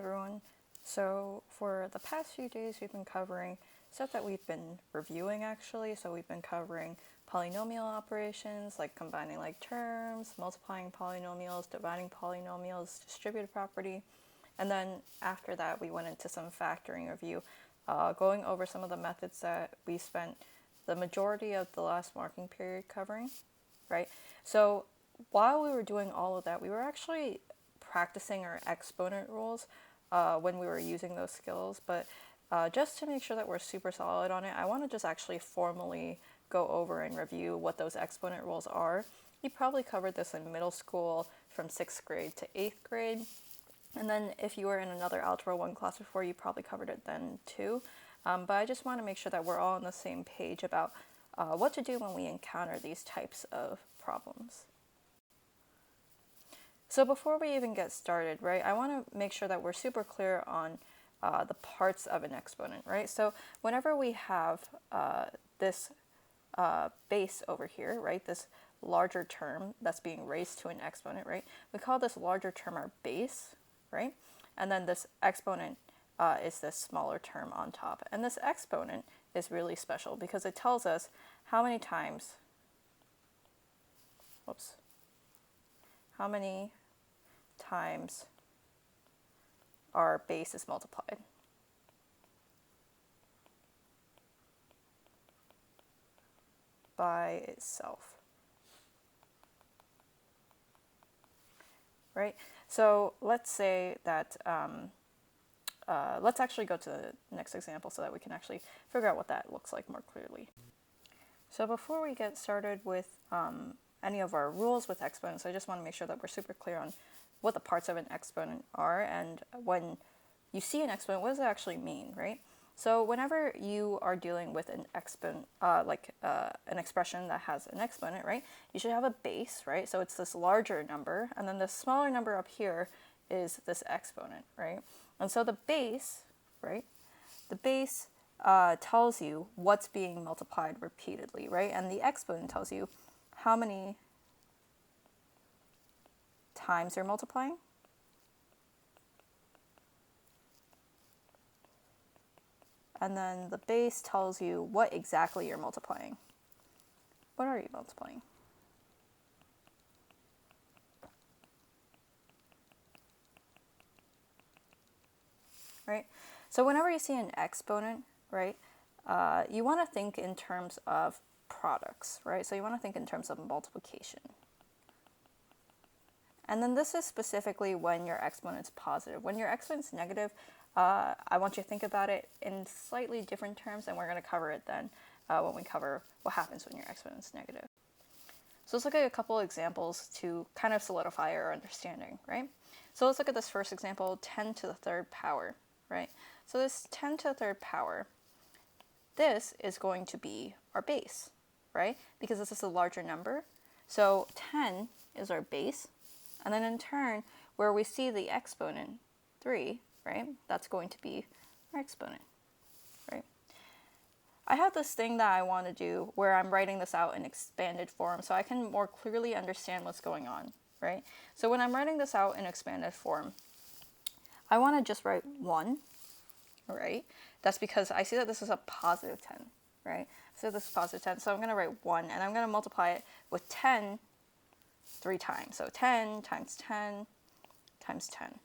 everyone. So for the past few days we've been covering stuff that we've been reviewing actually. So we've been covering polynomial operations like combining like terms, multiplying polynomials, dividing polynomials, distributive property. And then after that we went into some factoring review, going over some of the methods that we spent the majority of the last marking period covering, right? So while we were doing all of that, we were actually practicing our exponent rules when we were using those skills, but just to make sure that we're super solid on it, I want to just actually formally go over and review what those exponent rules are. You probably covered this in middle school from 6th grade to 8th grade, and then if you were in another Algebra 1 class before, you probably covered it then too. But I just want to make sure that we're all on the same page about what to do when we encounter these types of problems. So before we even get started, right, I want to make sure that we're super clear on the parts of an exponent, right? So whenever we have this base over here, right, this larger term that's being raised to an exponent, right, we call this larger term our base, right? And then this exponent is this smaller term on top. And this exponent is really special because it tells us how many times, how many times our base is multiplied. By itself. Right? So let's say that, let's actually go to the next example so that we can actually figure out what that looks like more clearly. So before we get started with any of our rules with exponents, I just want to make sure that we're super clear on what the parts of an exponent are, and when you see an exponent, what does it actually mean, right? So whenever you are dealing with an exponent, an expression that has an exponent, right, you should have a base, right? So it's this larger number, and then the smaller number up here is this exponent, right? And so the base, right, the base tells you what's being multiplied repeatedly, right? And the exponent tells you how many times you're multiplying. And then the base tells you what exactly you're multiplying. What are you multiplying? Right? So whenever you see an exponent, right, you want to think in terms of products, right? So you want to think in terms of multiplication. And then this is specifically when your exponent's positive. When your exponent's negative, I want you to think about it in slightly different terms, and we're going to cover it then when we cover what happens when your exponent's negative. So let's look at a couple examples to kind of solidify our understanding, right? So let's look at this first example, 10 to the third power, right? So this 10 to the third power, this is going to be our base, right? Because this is a larger number. So 10 is our base. And then in turn, where we see the exponent, 3, right, that's going to be our exponent, right? I have this thing that I want to do where I'm writing this out in expanded form so I can more clearly understand what's going on, right? So when I'm writing this out in expanded form, I want to just write 1, right? That's because I see that this is a positive 10, right? So this is positive 10, so I'm going to write 1, and I'm going to multiply it with 10 3 times. So 10 times 10 times 10,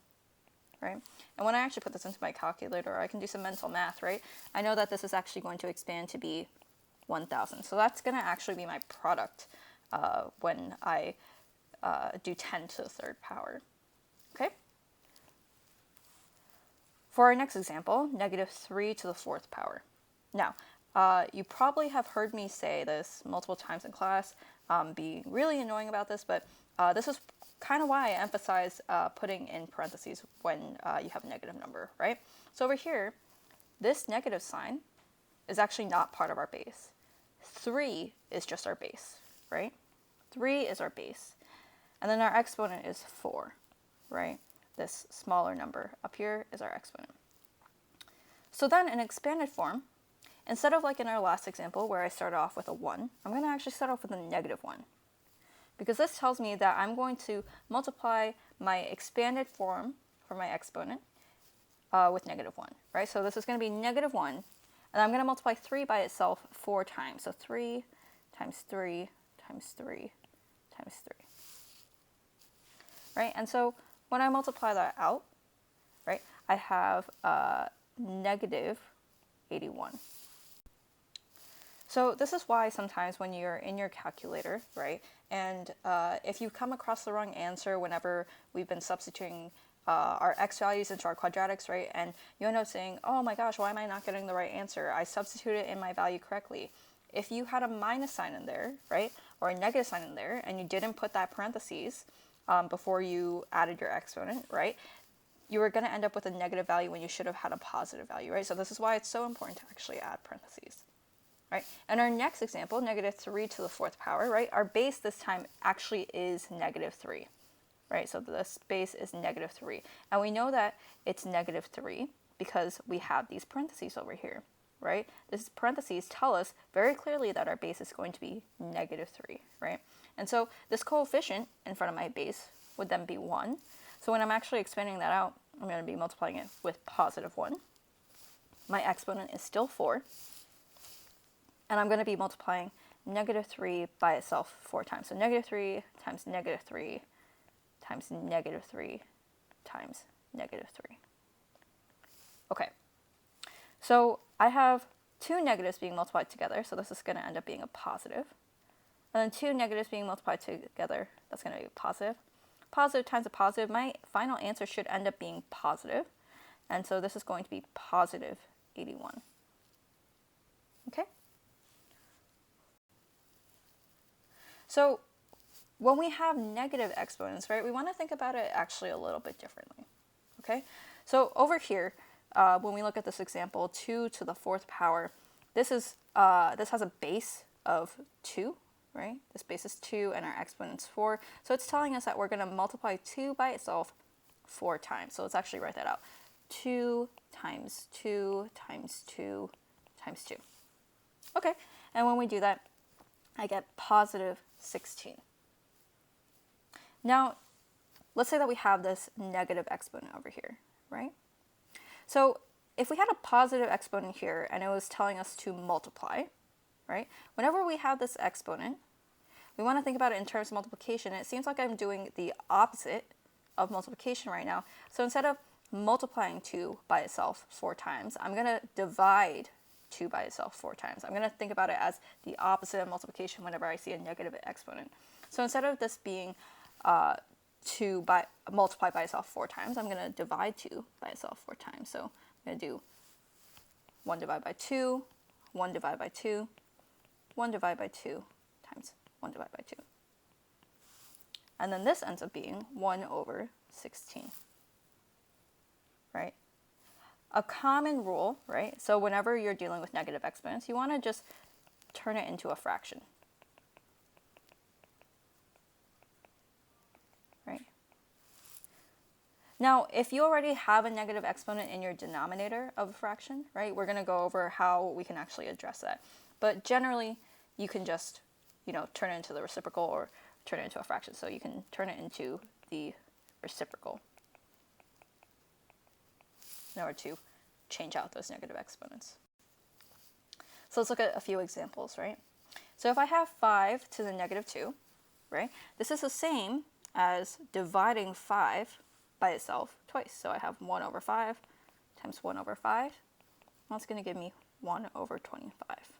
right? And when I actually put this into my calculator, I can do some mental math, right? I know that this is actually going to expand to be 1,000. So that's going to actually be my product when I do 10 to the third power, okay? For our next example, negative 3 to the fourth power. Now, you probably have heard me say this multiple times in class, being really annoying about this, but this is kind of why I emphasize putting in parentheses when you have a negative number, right? So over here, this negative sign is actually not part of our base. 3 is just our base, right? 3 is our base. And then our exponent is 4, right? This smaller number up here is our exponent. So then in expanded form, instead of like in our last example where I started off with a 1, I'm going to actually start off with a negative 1. Because this tells me that I'm going to multiply my expanded form for my exponent with -1, right? So this is going to be -1, and I'm going to multiply 3 by itself 4 times. So 3 times 3 times 3 times 3, right? And so when I multiply that out, right, I have -81. So this is why sometimes when you're in your calculator, right, and if you come across the wrong answer whenever we've been substituting our x values into our quadratics, right, and you end up saying, oh my gosh, why am I not getting the right answer? I substituted in my value correctly. If you had a minus sign in there, right, or a negative sign in there, and you didn't put that parentheses before you added your exponent, right, you were going to end up with a negative value when you should have had a positive value, right? So this is why it's so important to actually add parentheses. Right? And our next example, -3 to the 4th power, right? Our base this time actually is -3, right? So this base is -3. And we know that it's -3 because we have these parentheses over here, right? These parentheses tell us very clearly that our base is going to be -3, right? And so this coefficient in front of my base would then be 1. So when I'm actually expanding that out, I'm going to be multiplying it with +1. My exponent is still 4. And I'm going to be multiplying -3 by itself 4 times. So -3 times -3 times -3 times -3. Okay. So I have 2 negatives being multiplied together. So this is going to end up being a positive. And then 2 negatives being multiplied together. That's going to be a positive. Positive times a positive. My final answer should end up being positive. And so this is going to be positive 81. Okay? So when we have negative exponents, right, we want to think about it actually a little bit differently, okay? So over here, when we look at this example, 2 to the 4th power, this has a base of 2, right? This base is 2 and our exponent's 4. So it's telling us that we're going to multiply 2 by itself 4 times. So let's actually write that out. 2 times 2 times 2 times 2. Okay, and when we do that, I get positive 16. Now, let's say that we have this negative exponent over here, right? So if we had a positive exponent here and it was telling us to multiply, right? Whenever we have this exponent, we want to think about it in terms of multiplication. It seems like I'm doing the opposite of multiplication right now. So instead of multiplying 2 by itself 4 times, I'm going to divide 2 by itself 4 times. I'm going to think about it as the opposite of multiplication whenever I see a negative exponent. So instead of this being 2 multiplied by itself 4 times, I'm going to divide 2 by itself 4 times. So I'm going to do 1 divided by 2, 1 divided by 2, 1 divided by 2 times 1 divided by 2. And then this ends up being 1 over 16, right? A common rule, right? So whenever you're dealing with negative exponents, you want to just turn it into a fraction, right? Now, if you already have a negative exponent in your denominator of a fraction, right, we're going to go over how we can actually address that. But generally, you can just, turn it into the reciprocal or turn it into a fraction. So you can turn it into the reciprocal in order to change out those negative exponents. So let's look at a few examples, right? So if I have 5 to the -2, right, this is the same as dividing 5 by itself twice. So I have 1 over 5 times 1 over 5. That's going to give me 1 over 25.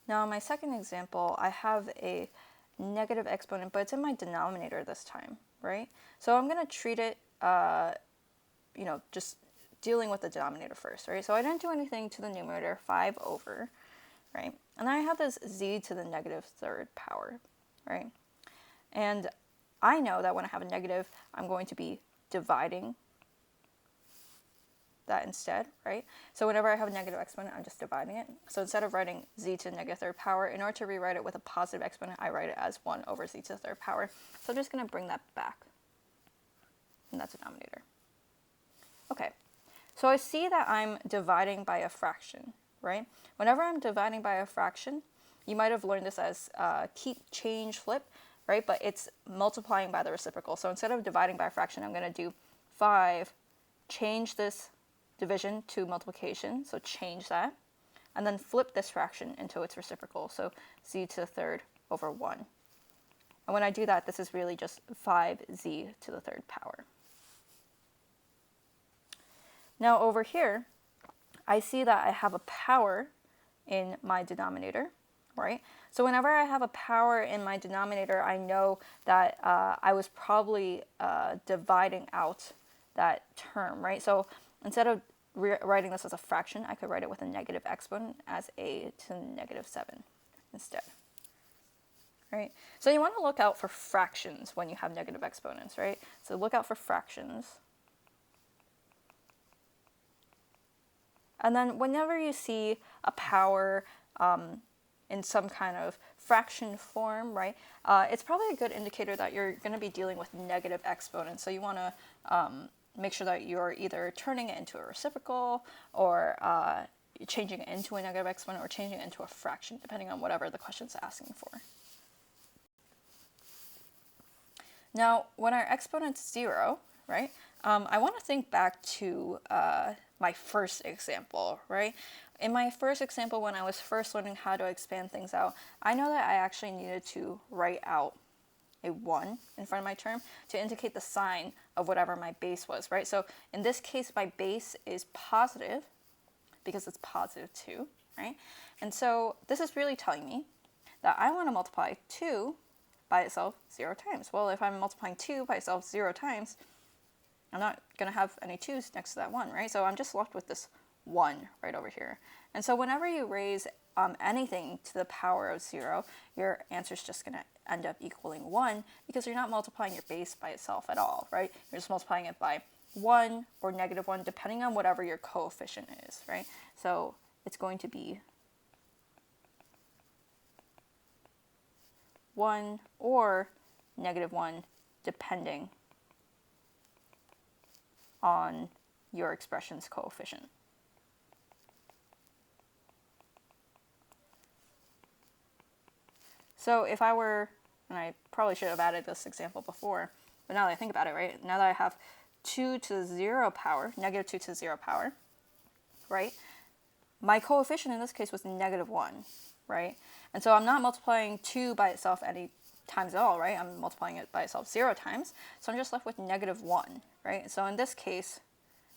Now in my second example, I have a negative exponent, but it's in my denominator this time, right? So I'm going to treat it just dealing with the denominator first, right? So I didn't do anything to the numerator, 5 over, right? And I have this z to the -3rd power, right? And I know that when I have a negative, I'm going to be dividing that instead, right? So whenever I have a negative exponent, I'm just dividing it. So instead of writing z to the -3rd power, in order to rewrite it with a positive exponent, I write it as 1 over z to the 3rd power. So I'm just going to bring that back in that denominator. Okay, so I see that I'm dividing by a fraction, right? Whenever I'm dividing by a fraction, you might have learned this as keep, change, flip, right? But it's multiplying by the reciprocal. So instead of dividing by a fraction, I'm going to do 5, change this division to multiplication, so change that, and then flip this fraction into its reciprocal, so z to the third over 1. And when I do that, this is really just 5z to the third power. Now over here, I see that I have a power in my denominator, right? So whenever I have a power in my denominator, I know that I was probably dividing out that term, right? So instead of writing this as a fraction, I could write it with a negative exponent as a to the negative 7 instead. Right? So you want to look out for fractions when you have negative exponents, right? So look out for fractions. And then whenever you see a power in some kind of fraction form, right, it's probably a good indicator that you're going to be dealing with negative exponents. So you want to make sure that you're either turning it into a reciprocal or changing it into a negative exponent or changing it into a fraction, depending on whatever the question's asking for. Now, when our exponent's 0, right, I want to think back to my first example, right? In my first example, when I was first learning how to expand things out, I know that I actually needed to write out a 1 in front of my term to indicate the sign of whatever my base was, right? So in this case, my base is positive because it's positive 2, right? And so this is really telling me that I want to multiply 2 by itself 0 times. Well, if I'm multiplying 2 by itself 0 times, I'm not going to have any 2's next to that 1, right? So I'm just left with this 1 right over here. And so whenever you raise anything to the power of 0, your answer is just going to end up equaling 1 because you're not multiplying your base by itself at all, right? You're just multiplying it by 1 or negative 1, depending on whatever your coefficient is, right? So it's going to be 1 or negative 1, depending on your expression's coefficient. So if I were, and I probably should have added this example before, but now that I think about it, right, now that I have 2 to the 0 power, negative 2 to the 0 power, right, my coefficient in this case was negative 1, right? And so I'm not multiplying 2 by itself any times at all, right? I'm multiplying it by itself 0 times, so I'm just left with negative 1, right? So in this case,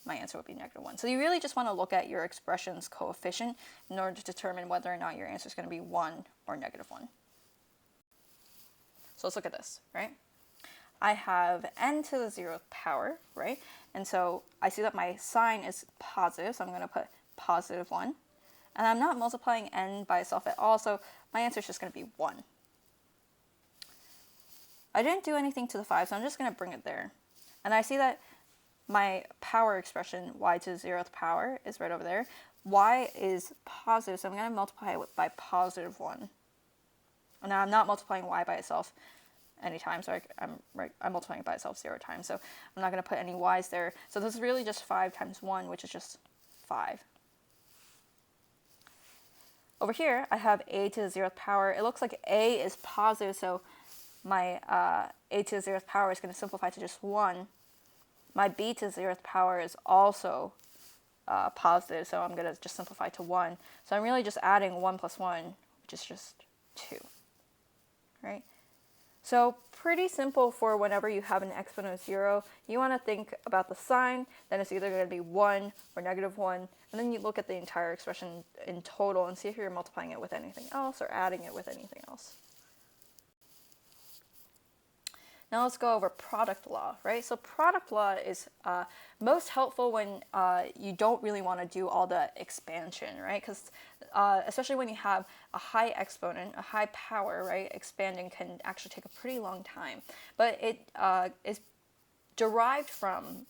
my answer would be negative 1. So you really just want to look at your expression's coefficient in order to determine whether or not your answer is going to be 1 or negative 1. So let's look at this, right? I have n to the 0th power, right? And so I see that my sign is positive, so I'm going to put positive 1. And I'm not multiplying n by itself at all, so my answer is just going to be 1. I didn't do anything to the 5, so I'm just going to bring it there. And I see that my power expression, y to the 0th power, is right over there. Y is positive, so I'm going to multiply it by positive 1. And now I'm not multiplying y by itself anytime, so I'm multiplying it by itself 0 times, so I'm not going to put any y's there. So this is really just 5 times 1, which is just 5. Over here, I have a to the 0th power. It looks like a is positive, so my a to the 0th power is going to simplify to just 1. My b to the 0th power is also positive, so I'm going to just simplify to 1. So I'm really just adding 1 plus 1, which is just 2, right? So pretty simple for whenever you have an exponent of 0. You want to think about the sign, then it's either going to be 1 or negative 1, and then you look at the entire expression in total and see if you're multiplying it with anything else or adding it with anything else. Now let's go over product law, right? So product law is most helpful when you don't really want to do all the expansion, right? Because especially when you have a high exponent, a high power, right? Expanding can actually take a pretty long time. But it is derived from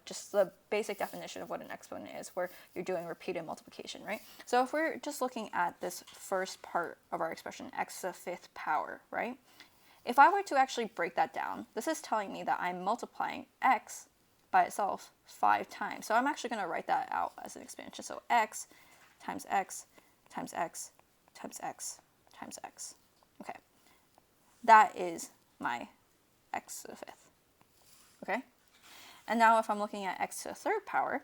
just the basic definition of what an exponent is, where you're doing repeated multiplication, right? So if we're just looking at this first part of our expression, x to the 5th power, right? If I were to actually break that down, this is telling me that I'm multiplying x by itself 5 times. So I'm actually going to write that out as an expansion. So x times x times x times x times x. Okay. That is my x to the 5th. Okay? And now if I'm looking at x to the third power,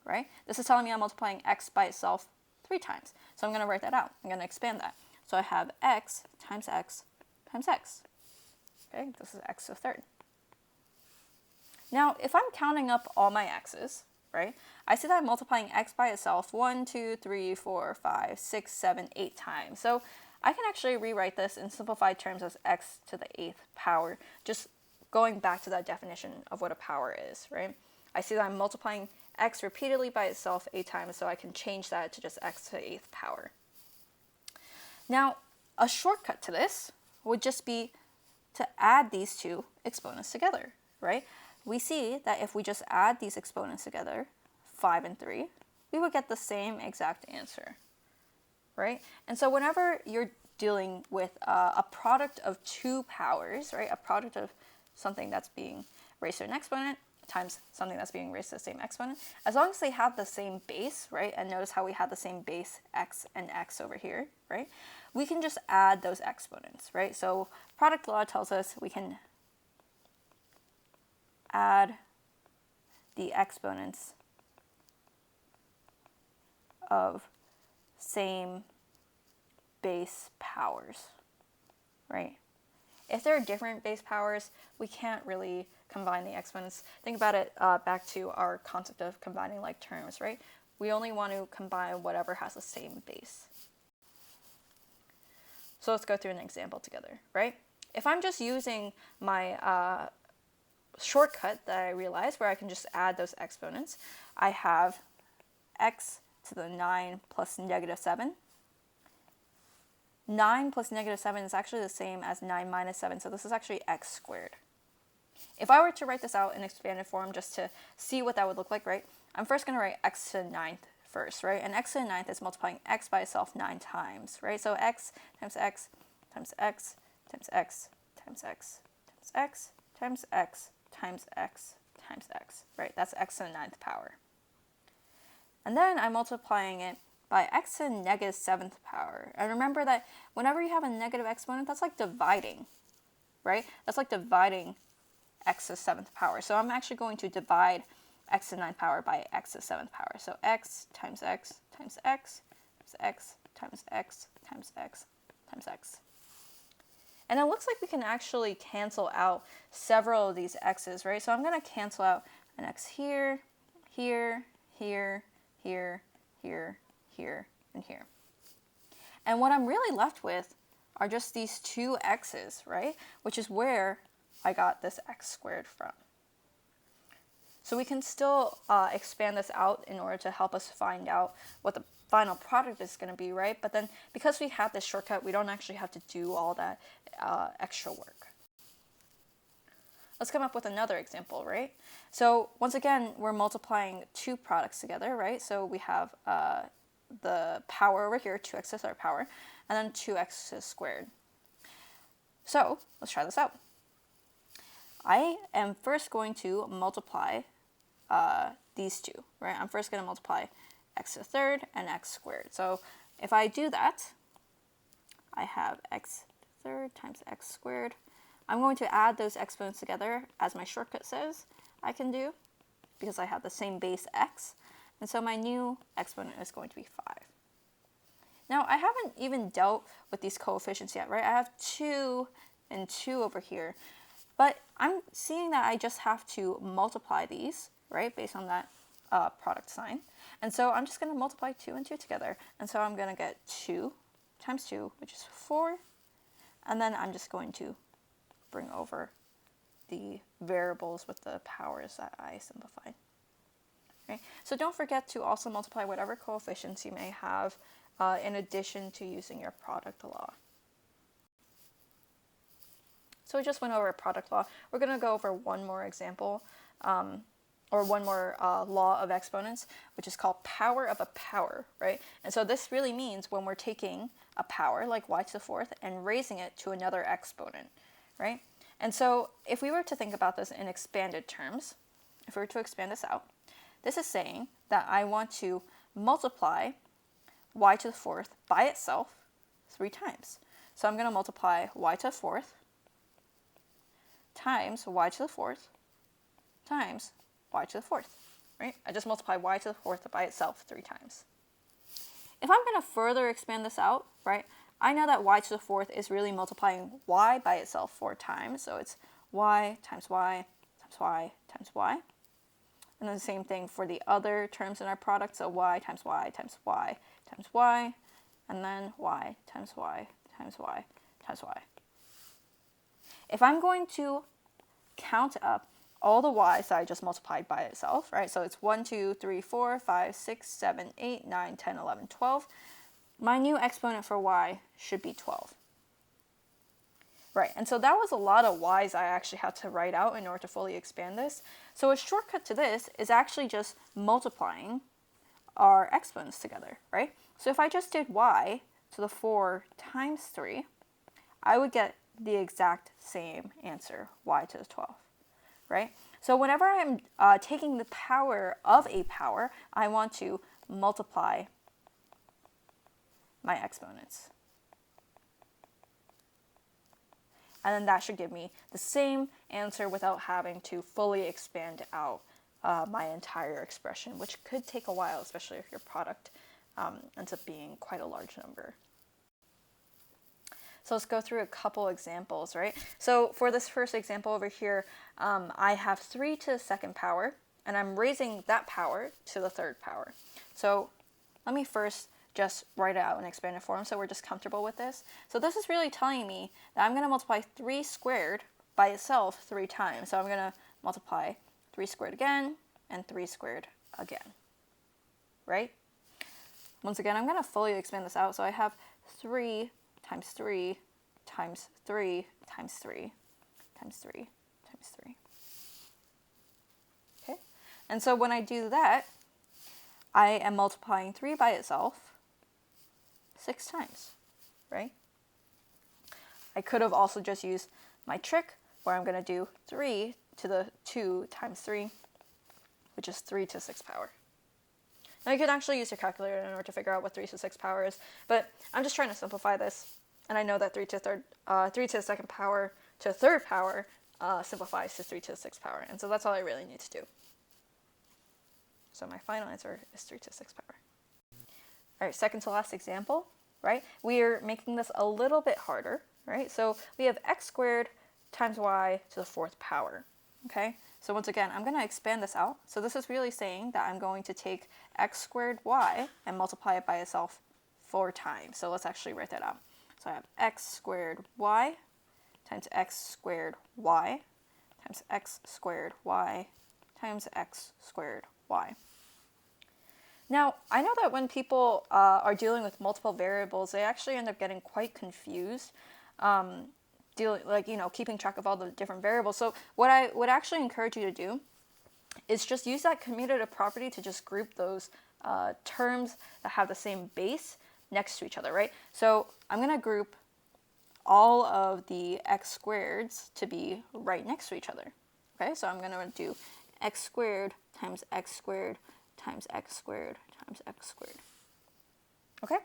right, this is telling me I'm multiplying x by itself 3 times. So I'm going to write that out. I'm going to expand that. So I have x times x times x. Okay, this is x to the third. Now, if I'm counting up all my x's, right, I see that I'm multiplying x by itself 1, 2, 3, 4, 5, 6, 7, 8 times. So I can actually rewrite this in simplified terms as x to the 8th power, just going back to that definition of what a power is, right? I see that I'm multiplying x repeatedly by itself 8 times, so I can change that to just x to the 8th power. Now, a shortcut to this would just be to add these two exponents together, right? We see that if we just add these exponents together, 5 and 3, we would get the same exact answer, right? And so whenever you're dealing with a product of two powers, right, a product of something that's being raised to an exponent times something that's being raised to the same exponent, as long as they have the same base, right, and notice how we have the same base x and x over here, right, we can just add those exponents, right? So product law tells us we can add the exponents of same base powers, right? If there are different base powers, we can't really combine the exponents. Think about it back to our concept of combining like terms, right? We only want to combine whatever has the same base. So let's go through an example together, right? If I'm just using my shortcut that I realized where I can just add those exponents, I have x to the 9 plus negative 7. 9 plus negative 7 is actually the same as 9 minus 7, so this is actually x squared. If I were to write this out in expanded form just to see what that would look like, right, I'm first going to write x to the 9th first, right, and x to the 9th is multiplying x by itself 9 times, right, so x times x times x times x times x times x times x times x times x, right, that's x to the 9th power. And then I'm multiplying it by x to the negative 7th power. And remember that whenever you have a negative exponent, that's like dividing, right? That's like dividing x to the 7th power. So I'm actually going to divide x to the 9th power by x to the 7th power. So x times x times x times x times x times x times x. And it looks like we can actually cancel out several of these x's, right? So I'm going to cancel out an x here, here, here, here, here, here, and here. And what I'm really left with are just these two x's, right? Which is where I got this x squared from. So we can still expand this out in order to help us find out what the final product is going to be, right? But then because we have this shortcut, we don't actually have to do all that extra work. Let's come up with another example, right? So once again, we're multiplying two products together, right? So we have the power over here, 2x to the third power, and then 2x to the squared. So let's try this out. I am first going to multiply these two, right? I'm first going to multiply x to the third and x squared. So if I do that, I have x to the third times x squared. I'm going to add those exponents together, as my shortcut says I can do, because I have the same base x. And so my new exponent is going to be 5. Now, I haven't even dealt with these coefficients yet, right? I have 2 and 2 over here. But I'm seeing that I just have to multiply these, right, based on that product sign. And so I'm just going to multiply 2 and 2 together. And so I'm going to get 2 times 2, which is 4. And then I'm just going to bring over the variables with the powers that I simplified. Right? So don't forget to also multiply whatever coefficients you may have in addition to using your product law. So we just went over product law. We're going to go over one more example, or one more law of exponents, which is called power of a power, right? And so this really means when we're taking a power, like y to the fourth, and raising it to another exponent, right? And so if we were to think about this in expanded terms, if we were to expand this out, this is saying that I want to multiply y to the fourth by itself 3 times. So I'm going to multiply y to the fourth times y to the fourth times y to the fourth, right? I just multiply y to the fourth by itself 3 times. If I'm going to further expand this out, right, I know that y to the fourth is really multiplying y by itself 4 times. So it's y times y times y times y. And then the same thing for the other terms in our product. So y times y times y times y. And then y times y times y times y. If I'm going to count up all the y's that I just multiplied by itself, right? So it's 1, 2, 3, 4, 5, 6, 7, 8, 9, 10, 11, 12. My new exponent for y should be 12. Right, and so that was a lot of y's I actually had to write out in order to fully expand this. So a shortcut to this is actually just multiplying our exponents together, right? So if I just did y to the 4 times 3, I would get the exact same answer, y to the 12, right? So whenever I'm taking the power of a power, I want to multiply my exponents. And then that should give me the same answer without having to fully expand out my entire expression, which could take a while, especially if your product ends up being quite a large number. So let's go through a couple examples, right? So for this first example over here, I have 3 to the second power, and I'm raising that power to the third power. So let me first just write it out in expanded form so we're just comfortable with this. So this is really telling me that I'm going to multiply 3 squared by itself 3 times. So I'm going to multiply 3 squared again and 3 squared again, right? Once again, I'm going to fully expand this out. So I have 3 times 3 times 3 times 3 times 3 times 3. Okay? And so when I do that, I am multiplying 3 by itself 6 times, right? I could have also just used my trick where I'm going to do 3 to the 2 times 3, which is 3 to the 6th power. Now you could actually use your calculator in order to figure out what 3 to the 6th power is, but I'm just trying to simplify this, and I know that 3 to the second power to the third power simplifies to 3 to the 6th power, and so that's all I really need to do. So my final answer is 3 to the 6th power. All right, second to last example, right? We are making this a little bit harder, right? So we have x squared times y to the 4th power, okay? So once again, I'm going to expand this out. So this is really saying that I'm going to take x squared y and multiply it by itself 4 times. So let's actually write that out. So I have x squared y times x squared y times x squared y times x squared y. Now, I know that when people are dealing with multiple variables, they actually end up getting quite confused, keeping track of all the different variables. So what I would actually encourage you to do is just use that commutative property to just group those terms that have the same base next to each other, right? So I'm going to group all of the x squareds to be right next to each other. Okay, so I'm going to do x squared times x squared times x squared times x squared. Okay?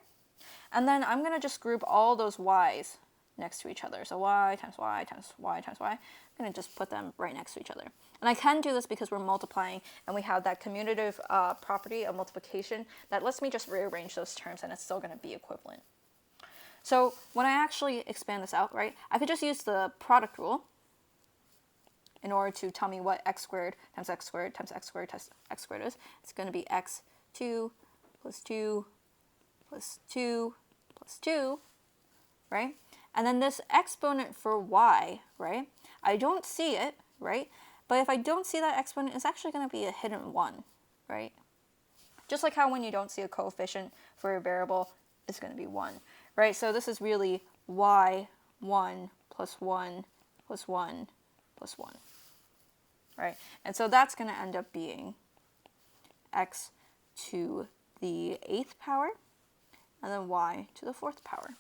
And then I'm going to just group all those y's next to each other. So y times y times y times y. I'm going to just put them right next to each other. And I can do this because we're multiplying and we have that commutative property of multiplication that lets me just rearrange those terms and it's still going to be equivalent. So when I actually expand this out, right, I could just use the product rule in order to tell me what x squared times x squared times x squared times x squared is. It's going to be x2 plus 2 plus 2 plus 2, right? And then this exponent for y, right, I don't see it, right? But if I don't see that exponent, it's actually going to be a hidden 1, right? Just like how when you don't see a coefficient for a variable, it's going to be 1, right? So this is really y1 plus 1 plus 1 plus 1. Right? And so that's going to end up being x to the 8th power and then y to the 4th power.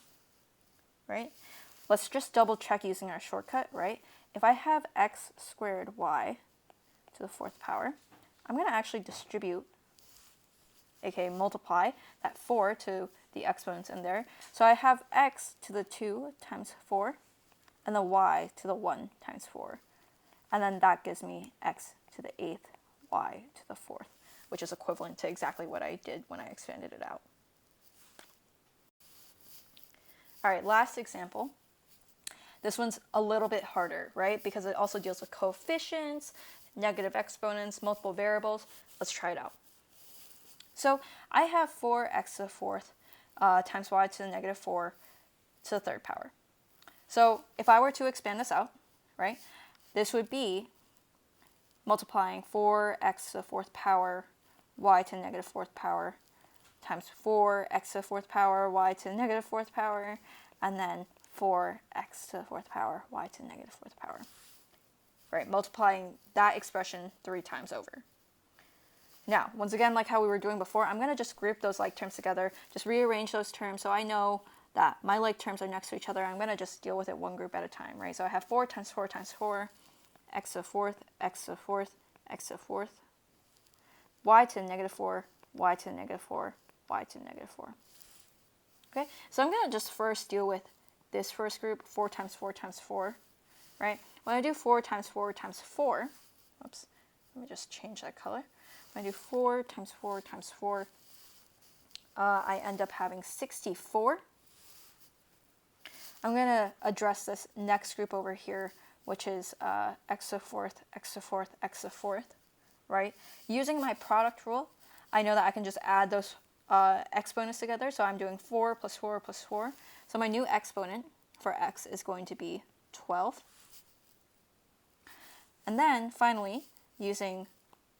Right? Let's just double check using our shortcut, right? If I have x squared y to the 4th power, I'm going to actually distribute, aka multiply, that 4 to the exponents in there. So I have x to the 2 times 4 and the y to the 1 times 4. And then that gives me x to the 8th y to the fourth, which is equivalent to exactly what I did when I expanded it out. All right, last example. This one's a little bit harder, right? Because it also deals with coefficients, negative exponents, multiple variables. Let's try it out. So I have 4x to the fourth times y to the negative 4 to the third power. So if I were to expand this out, right, this would be multiplying 4x to the fourth power y to the negative fourth power times 4x to the fourth power y to the negative fourth power, and then 4x to the fourth power y to the negative fourth power. Right, multiplying that expression 3 times over. Now, once again, like how we were doing before, I'm going to just group those like terms together, just rearrange those terms so I know that my like terms are next to each other. I'm going to just deal with it one group at a time, right? So I have 4 times 4 times 4, x to the fourth, x to the fourth, x to the fourth, y to the negative 4, y to the negative 4, y to the negative 4. Okay, so I'm going to just first deal with this first group, 4 times 4 times 4, right? When I do 4 times 4 times 4, oops, let me just change that color. When I do 4 times 4 times 4, I end up having 64. I'm going to address this next group over here, which is x to the fourth, x to the fourth, x to the fourth, right? Using my product rule, I know that I can just add those exponents together. So I'm doing 4 plus 4 plus 4. So my new exponent for x is going to be 12. And then finally, using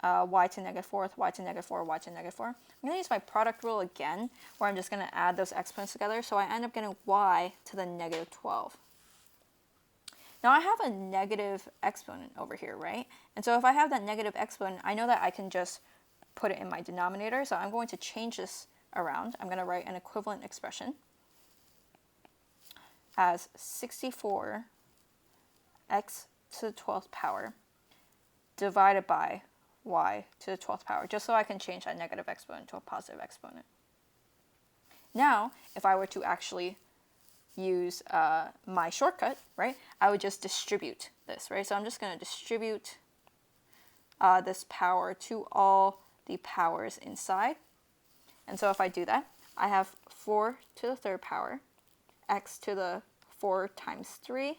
y to negative fourth, y to negative 4, y to negative 4, I'm going to use my product rule again, where I'm just going to add those exponents together. So I end up getting y to the negative 12. Now I have a negative exponent over here, right? And so if I have that negative exponent, I know that I can just put it in my denominator. So I'm going to change this around. I'm going to write an equivalent expression as 64 x to the 12th power divided by y to the 12th power, just so I can change that negative exponent to a positive exponent. Now, if I were to actually use my shortcut, right, I would just distribute this, right? So I'm just going to distribute this power to all the powers inside. And so if I do that, I have 4 to the third power, x to the 4 times 3,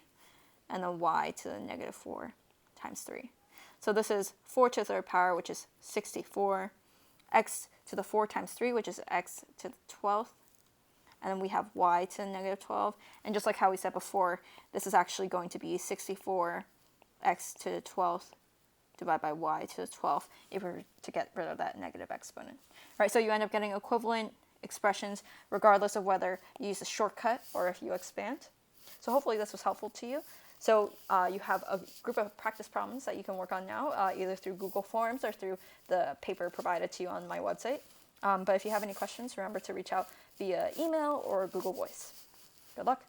and then y to the negative 4 times 3. So this is 4 to the third power, which is 64, x to the 4 times 3, which is x to the 12th, and then we have y to the negative 12. And just like how we said before, this is actually going to be 64 x to the 12th divided by y to the 12th if we were to get rid of that negative exponent. All right, so you end up getting equivalent expressions regardless of whether you use a shortcut or if you expand. So hopefully this was helpful to you. So you have a group of practice problems that you can work on now, either through Google Forms or through the paper provided to you on my website. But if you have any questions, remember to reach out via email or Google Voice. Good luck.